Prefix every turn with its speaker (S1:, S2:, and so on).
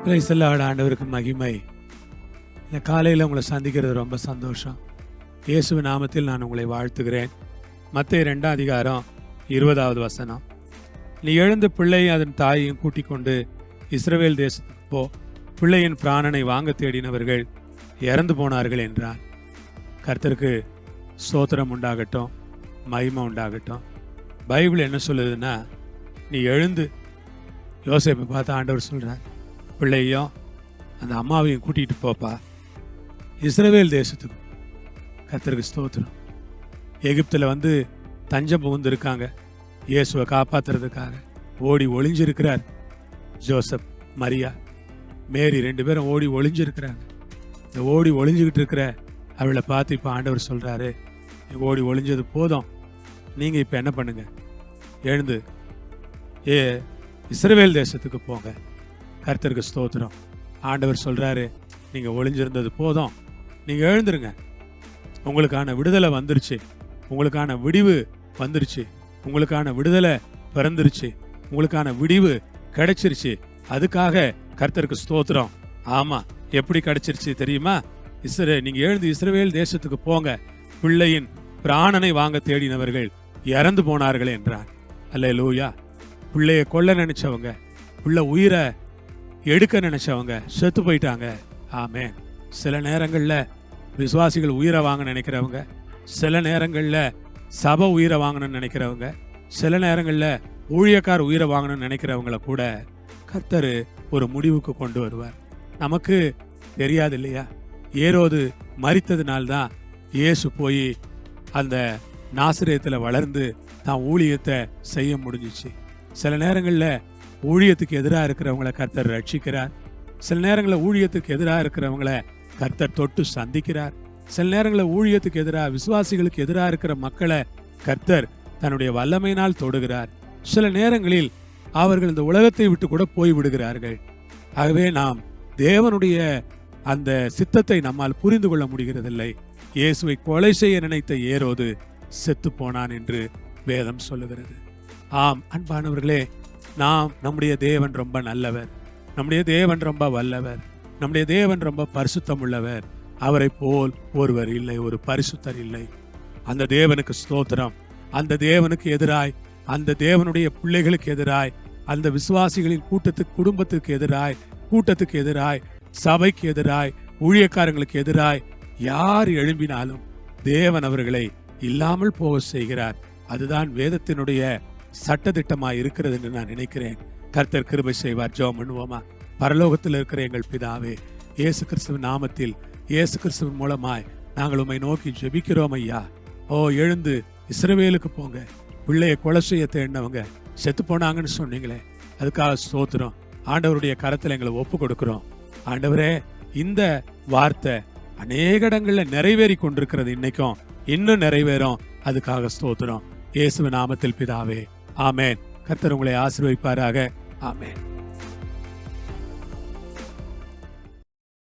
S1: Praise the Lord. ஆண்டவருக்கு மகிமை. இந்த காலையில் உங்களை சந்திக்கிறது ரொம்ப சந்தோஷம். இயேசுவின் நாமத்தில் நான் உங்களை வாழ்த்துகிறேன். மத்தேயு 2ஆம் அதிகாரம் 20வது வசனம். நீ எழுந்து பிள்ளையை அதன் தாயையும் கூட்டிக் கொண்டு இஸ்ரவேல் தேசத்துக்கு போ. பிள்ளையின் பிராணனை வாங்க தேடினவர்கள் இறந்து போனார்கள் என்றான். கர்த்தருக்கு ஸ்தோத்திரம் உண்டாகட்டும், மகிமை உண்டாகட்டும். பைபிள் என்ன சொல்லுதுன்னா, நீ எழுந்து, யோசேப்பை பார்த்து ஆண்டவர் சொல்கிறார், பிள்ளையும் அந்த அம்மாவையும் கூட்டிகிட்டு போப்பா இஸ்ரவேல் தேசத்துக்கு. கர்த்தருக்கு ஸ்தோத்திரம். எகிப்தில் தஞ்சம் புகுந்திருக்காங்க. இயேசுவை காப்பாற்றுறதுக்காக ஓடி ஒளிஞ்சிருக்கிறார் ஜோசப், மரியா, மேரி 2 பேரும் ஓடி ஒளிஞ்சிருக்கிறாங்க. இந்த ஓடி ஒளிஞ்சுக்கிட்டு இருக்கிற அவளை பார்த்து இப்போ ஆண்டவர் சொல்கிறாரு, ஓடி ஒளிஞ்சது போதும், நீங்கள் இப்போ என்ன பண்ணுங்க, எழுந்து இஸ்ரவேல் தேசத்துக்கு போங்க. கர்த்தருக்கு ஸ்தோத்திரம். ஆண்டவர் சொல்கிறாரு, நீங்கள் ஒளிஞ்சிருந்தது போதும், நீங்கள் எழுந்துருங்க. உங்களுக்கான விடுதலை வந்துருச்சு, உங்களுக்கான விடிவு வந்துருச்சு, உங்களுக்கான விடுதலை பிறந்துருச்சு, உங்களுக்கான விடிவு கிடைச்சிருச்சு. அதுக்காக கர்த்தருக்கு ஸ்தோத்திரம். ஆமாம், எப்படி கிடைச்சிருச்சு தெரியுமா? நீங்கள் எழுந்து இஸ்ரவேல் தேசத்துக்கு போங்க. பிள்ளையின் பிராணனை வாங்க தேடினவர்கள் இறந்து போனார்கள் என்றார். அல்லேலூயா. பிள்ளையை கொல்ல நினைச்சவங்க, பிள்ளை உயிரை எடுக்க நினைச்சவங்க செத்து போயிட்டாங்க. ஆமென். சில நேரங்களில் விசுவாசிகள் உயிரை வாங்க நினைக்கிறவங்க, சில நேரங்களில் சபை உயிரை வாங்கணும்னு நினைக்கிறவங்க, சில நேரங்களில் ஊழியக்கார் உயிரை வாங்கணும்னு நினைக்கிறவங்கள கூட கர்த்தர் ஒரு முடிவுக்கு கொண்டு வருவார். நமக்கு தெரியாது இல்லையா? ஏரோது மரித்ததுனால்தான் இயேசு போய் அந்த நாசரேத்தில் வளர்ந்து தான் ஊழியத்தை செய்ய முடிஞ்சிச்சு. சில நேரங்களில் ஊழியத்துக்கு எதிராக இருக்கிறவங்களை கர்த்தர் ரட்சிக்கிறார். சில நேரங்களில் ஊழியத்துக்கு எதிராக இருக்கிறவங்களை கர்த்தர் தொட்டு சந்திக்கிறார். சில நேரங்களில் ஊழியத்துக்கு எதிராக, விசுவாசிகளுக்கு எதிராக இருக்கிற மக்களை கர்த்தர் தன்னுடைய வல்லமையினால் தொடுகிறார். சில நேரங்களில் அவர்கள் இந்த உலகத்தை விட்டு கூட போய் விடுகிறார்கள். ஆகவே நாம் தேவனுடைய அந்த சித்தத்தை நம்மால் புரிந்து கொள்ள முடிகிறதில்லை. இயேசுவை கொலை செய்ய நினைத்த ஏரோது செத்து போனான் என்று வேதம் சொல்லுகிறது. ஆம் அன்பானவர்களே, நம்முடைய தேவன் ரொம்ப நல்லவர், நம்முடைய தேவன் ரொம்ப வல்லவர், நம்முடைய தேவன் ரொம்ப பரிசுத்தம் உள்ளவர். அவரை போல் ஒருவர் இல்லை, ஒரு பரிசுத்தர் இல்லை. அந்த தேவனுக்கு ஸ்தோத்திரம். அந்த தேவனுக்கு எதிராய், அந்த தேவனுடைய பிள்ளைகளுக்கு எதிராய், அந்த விசுவாசிகளின் குடும்பத்துக்கு எதிராய், கூட்டத்துக்கு எதிராய், சபைக்கு எதிராய், ஊழியக்காரங்களுக்கு எதிராய் யார் எழும்பினாலும் தேவன் அவர்களை இல்லாமல் போக செய்கிறார். அதுதான் வேதத்தினுடைய சட்டதிட்டமாய் இருக்கிறது என்று நான் நினைக்கிறேன். கர்த்தர் கிருபை செய்வார். ஜெபம் பண்ணுவோமா? பரலோகத்தில் இருக்கிற எங்கள் பிதாவே, இயேசு கிறிஸ்துவின் நாமத்தில், இயேசு கிறிஸ்துவின் மூலமாய் நாங்கள் உம்மை நோக்கி ஜெபிக்கிறோம் ஐயா. எழுந்து இஸ்ரவேலுக்கு போங்க. பிள்ளையை கொலை செய்ய தேடினவங்க செத்து போனாங்கன்னு சொன்னீங்களே, அதுக்காக ஸ்தோத்திரம். ஆண்டவருடைய கரத்தில் எங்களை ஒப்பு கொடுக்கிறோம். ஆண்டவரே, இந்த வார்த்தை அநேக இடங்கள்ல நிறைவேறி கொண்டிருக்கிறது. இன்னைக்கும் இன்னும் நிறைவேறும். அதுக்காக ஸ்தோத்திரம். இயேசுவின் நாமத்தில் பிதாவே, ஆமென். கர்த்தர் உங்களை ஆசீர்வதிப்பாராக. ஆமென்.